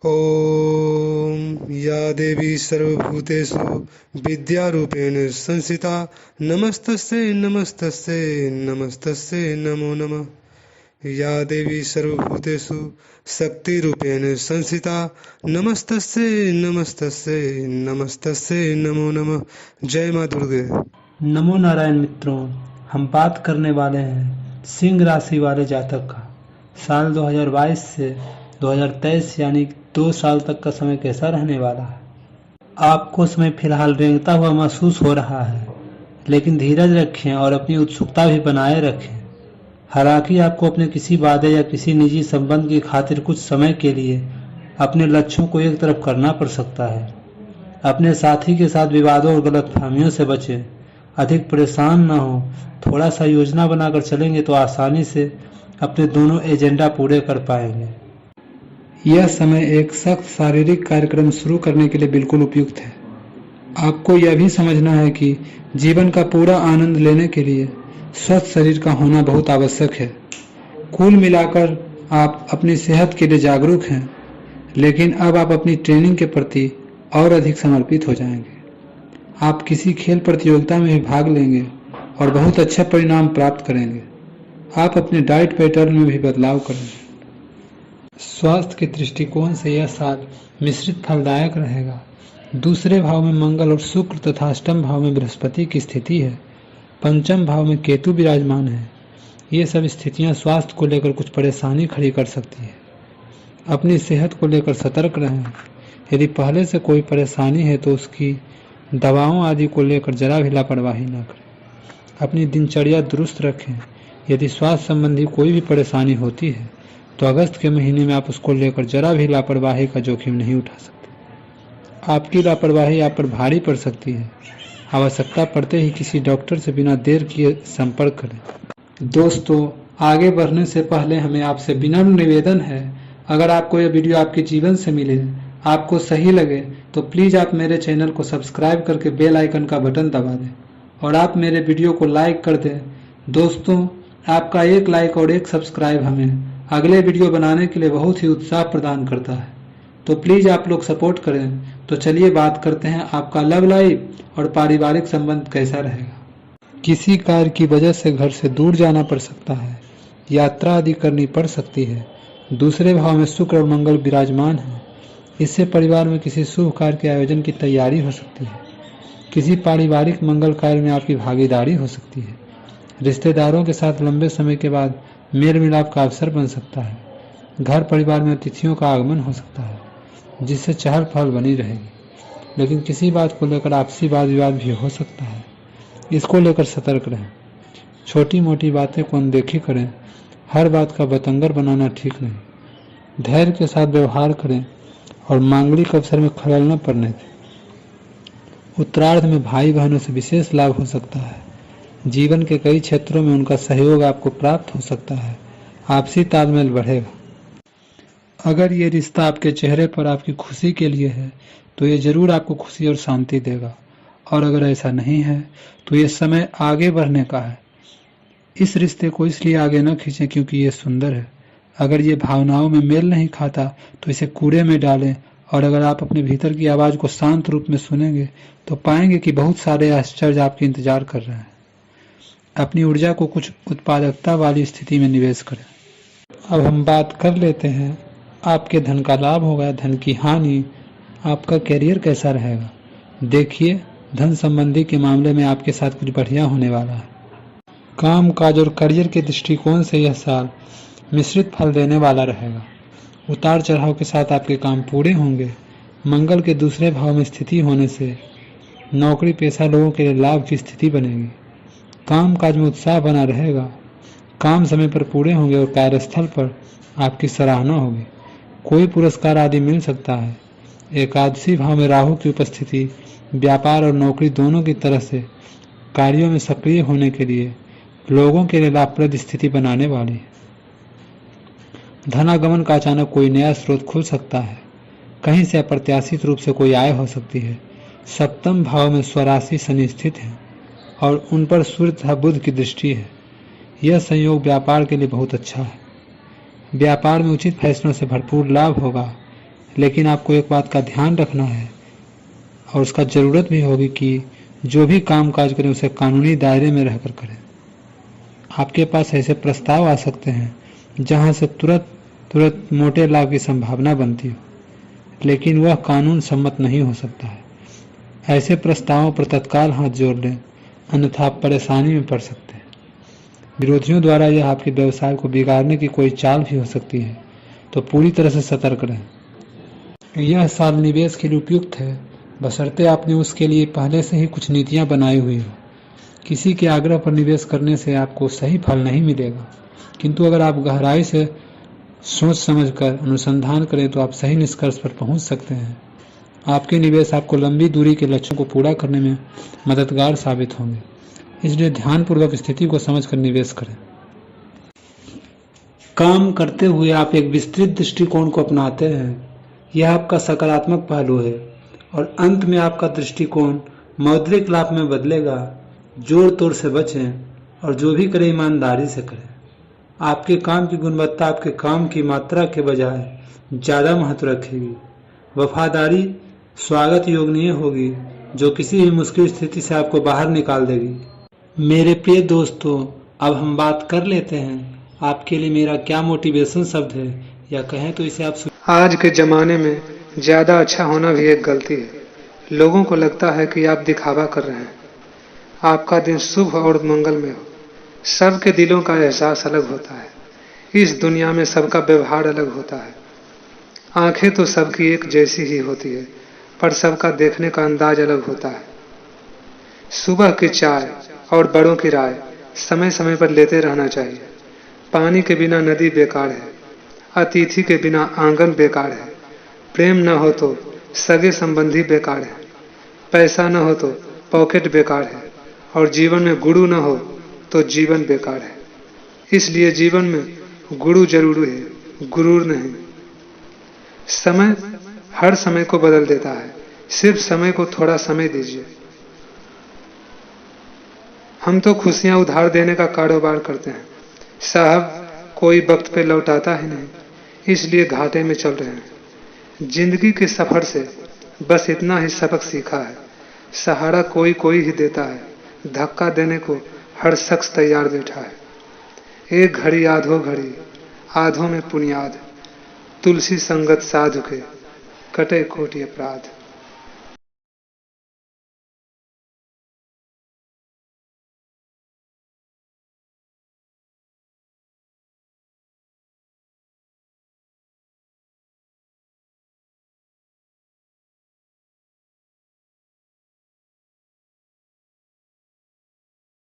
ॐ या देवी सर्वभूतेषु विद्यारूपेण संस्थिता नमस्तस्यै नमस्तस्यै नमस्तस्यै नमो नमः। या देवी सर्वभूतेषु शक्तिरूपेण संस्थिता नमस्तस्यै नमस्तस्यै नमस्तस्यै नमो नमः। जय माँ दुर्गे। नमो नारायण मित्रों, हम बात करने वाले हैं सिंह राशि वाले जातक का साल 2022 से 2023 यानी 2 साल तक का समय कैसा रहने वाला है। आपको समय फिलहाल रेंगता हुआ महसूस हो रहा है, लेकिन धीरज रखें और अपनी उत्सुकता भी बनाए रखें। हालांकि आपको अपने किसी वादे या किसी निजी संबंध की खातिर कुछ समय के लिए अपने लक्ष्यों को एक तरफ करना पड़ सकता है। अपने साथी के साथ विवादों और गलतफहमियों से बचें, अधिक परेशान न हो। थोड़ा सा योजना बनाकर चलेंगे तो आसानी से अपने दोनों एजेंडा पूरे कर पाएंगे। यह समय एक सख्त शारीरिक कार्यक्रम शुरू करने के लिए बिल्कुल उपयुक्त है। आपको यह भी समझना है कि जीवन का पूरा आनंद लेने के लिए स्वस्थ शरीर का होना बहुत आवश्यक है। कुल मिलाकर आप अपनी सेहत के लिए जागरूक हैं, लेकिन अब आप अपनी ट्रेनिंग के प्रति और अधिक समर्पित हो जाएंगे। आप किसी खेल प्रतियोगिता में भी भाग लेंगे और बहुत अच्छा परिणाम प्राप्त करेंगे। आप अपने डाइट पैटर्न में भी बदलाव करेंगे। स्वास्थ्य के दृष्टिकोण से यह साल मिश्रित फलदायक रहेगा। दूसरे भाव में मंगल और शुक्र तथा अष्टम भाव में बृहस्पति की स्थिति है। पंचम भाव में केतु विराजमान है। ये सब स्थितियां स्वास्थ्य को लेकर कुछ परेशानी खड़ी कर सकती है। अपनी सेहत को लेकर सतर्क रहें। यदि पहले से कोई परेशानी है तो उसकी दवाओं आदि को लेकर जरा भी लापरवाही न करें। अपनी दिनचर्या दुरुस्त रखें। यदि स्वास्थ्य संबंधी कोई भी परेशानी होती है तो अगस्त के महीने में आप उसको लेकर जरा भी लापरवाही का जोखिम नहीं उठा सकते। आपकी लापरवाही आप पर भारी पड़ सकती है। आवश्यकता पड़ते ही किसी डॉक्टर से बिना देर किए संपर्क करें। दोस्तों, आगे बढ़ने से पहले हमें आपसे विनम्र निवेदन है, अगर आपको यह वीडियो आपके जीवन से मिले, आपको सही लगे तो प्लीज़ आप मेरे चैनल को सब्सक्राइब करके बेल आइकन का बटन दबा दें और आप मेरे वीडियो को लाइक कर दें। दोस्तों, आपका एक लाइक और एक सब्सक्राइब हमें अगले वीडियो बनाने के लिए बहुत ही उत्साह प्रदान करता है, तो प्लीज़ आप लोग सपोर्ट करें। तो चलिए बात करते हैं आपका लव लाइफ और पारिवारिक संबंध कैसा रहेगा। किसी कार्य की वजह से घर से दूर जाना पड़ सकता है, यात्रा आदि करनी पड़ सकती है। दूसरे भाव में शुक्र और मंगल विराजमान है। इससे परिवार में किसी शुभ कार्य के आयोजन की तैयारी हो सकती है। किसी पारिवारिक मंगल कार्य में आपकी भागीदारी हो सकती है। रिश्तेदारों के साथ लंबे समय के बाद मेल मिलाप का अवसर बन सकता है। घर परिवार में अतिथियों का आगमन हो सकता है, जिससे चहल पहल बनी रहेगी। लेकिन किसी बात को लेकर आपसी वाद विवाद भी हो सकता है। इसको लेकर सतर्क रहें। छोटी मोटी बातें को अनदेखी करें। हर बात का बतंगर बनाना ठीक नहीं। धैर्य के साथ व्यवहार करें और मांगलिक अवसर में खलल न पड़ने दें। उत्तरार्ध में भाई बहनों से विशेष लाभ हो सकता है। जीवन के कई क्षेत्रों में उनका सहयोग आपको प्राप्त हो सकता है। आपसी तालमेल बढ़ेगा। अगर ये रिश्ता आपके चेहरे पर आपकी खुशी के लिए है तो ये जरूर आपको खुशी और शांति देगा, और अगर ऐसा नहीं है तो ये समय आगे बढ़ने का है। इस रिश्ते को इसलिए आगे न खींचें क्योंकि ये सुंदर है। अगर ये भावनाओं में मेल नहीं खाता तो इसे कूड़े में डालें, और अगर आप अपने भीतर की आवाज़ को शांत रूप में सुनेंगे तो पाएंगे कि बहुत सारे आश्चर्य आपके इंतजार कर रहे हैं। अपनी ऊर्जा को कुछ उत्पादकता वाली स्थिति में निवेश करें। अब हम बात कर लेते हैं आपके धन का लाभ होगा, धन की हानि, आपका कैरियर कैसा रहेगा। देखिए, धन संबंधी के मामले में आपके साथ कुछ बढ़िया होने वाला है। काम काज और करियर के दृष्टिकोण से यह साल मिश्रित फल देने वाला रहेगा। उतार चढ़ाव के साथ आपके काम पूरे होंगे। मंगल के दूसरे भाव में स्थिति होने से नौकरी पेशा लोगों के लिए लाभ की स्थिति बनेगी। काम काज में उत्साह बना रहेगा। काम समय पर पूरे होंगे और कार्यस्थल पर आपकी सराहना होगी। कोई पुरस्कार आदि मिल सकता है। एकादशी भाव में राहु की उपस्थिति व्यापार और नौकरी दोनों की तरह से कार्यों में सक्रिय होने के लिए लोगों के लिए लाभप्रद स्थिति बनाने वाली है। धनागमन का अचानक कोई नया स्रोत खुल सकता है। कहीं से अप्रत्याशित रूप से कोई आय हो सकती है। सप्तम भाव में स्वराशि शनि स्थित है और उन पर सूर्य तथा बुध की दृष्टि है। यह संयोग व्यापार के लिए बहुत अच्छा है। व्यापार में उचित फैसलों से भरपूर लाभ होगा। लेकिन आपको एक बात का ध्यान रखना है और उसका ज़रूरत भी होगी कि जो भी काम काज करें उसे कानूनी दायरे में रहकर करें। आपके पास ऐसे प्रस्ताव आ सकते हैं जहां से तुरंत मोटे लाभ की संभावना बनती हो, लेकिन वह कानून सम्मत नहीं हो सकता है। ऐसे प्रस्तावों पर तत्काल हाथ जोड़ लें, अन्यथा आप परेशानी में पड़ सकते हैं। विरोधियों द्वारा यह आपके व्यवसाय को बिगाड़ने की कोई चाल भी हो सकती है, तो पूरी तरह से सतर्क रहें। यह साल निवेश के लिए उपयुक्त है, बशर्ते आपने उसके लिए पहले से ही कुछ नीतियां बनाई हुई हो। किसी के आग्रह पर निवेश करने से आपको सही फल नहीं मिलेगा, किंतु अगर आप गहराई से सोच समझकर अनुसंधान करें तो आप सही निष्कर्ष पर पहुंच सकते हैं। आपके निवेश आपको लंबी दूरी के लक्ष्यों को पूरा करने में मददगार साबित होंगे, इसलिए ध्यानपूर्वक स्थिति को समझकर निवेश करें। काम करते हुए आप एक विस्तृत दृष्टिकोण को अपनाते हैं, यह आपका सकारात्मक पहलू है और अंत में आपका दृष्टिकोण मौद्रिक लाभ में बदलेगा। जोड़ तोड़ से बचें और जो भी करें ईमानदारी से करें। आपके काम की गुणवत्ता आपके काम की मात्रा के बजाय ज़्यादा महत्व रखेगी। वफादारी स्वागत योग्य होगी, जो किसी भी मुश्किल स्थिति से आपको बाहर निकाल देगी। मेरे प्रिय दोस्तों, अब हम बात कर लेते हैं आपके लिए मेरा क्या मोटिवेशन शब्द है, या कहें तो इसे आप आज के ज़माने में ज़्यादा अच्छा होना भी एक गलती है। लोगों को लगता है कि आप दिखावा कर रहे हैं। आपका दिन शुभ और मंगलमय हो। सबके दिलों का एहसास अलग होता है। इस दुनिया में सबका व्यवहार अलग होता है। आंखें तो सबकी एक जैसी ही होती है, पर सबका देखने का अंदाज अलग होता है। सुबह की चाय और बड़ों की राय समय समय पर लेते रहना चाहिए। पानी के बिना नदी बेकार है, अतिथि के बिना आंगन बेकार है, प्रेम न हो तो सगे संबंधी बेकार है, पैसा न हो तो पॉकेट बेकार है, और जीवन में गुरु न हो तो जीवन बेकार है। इसलिए जीवन में गुरु जरूरी है, गुरूर नहीं। समय हर समय को बदल देता है, सिर्फ समय को थोड़ा समय दीजिए। हम तो खुशियां उधार देने का कारोबार करते हैं साहब, कोई वक्त पे लौटाता ही नहीं, इसलिए घाटे में चल रहे हैं। जिंदगी के सफर से बस इतना ही सबक सीखा है, सहारा कोई कोई ही देता है, धक्का देने को हर शख्स तैयार बैठा है। एक घड़ी आधो घड़ी, आधों में पुनियाद, तुलसी संगत साधु के कटे कोटि अपराध।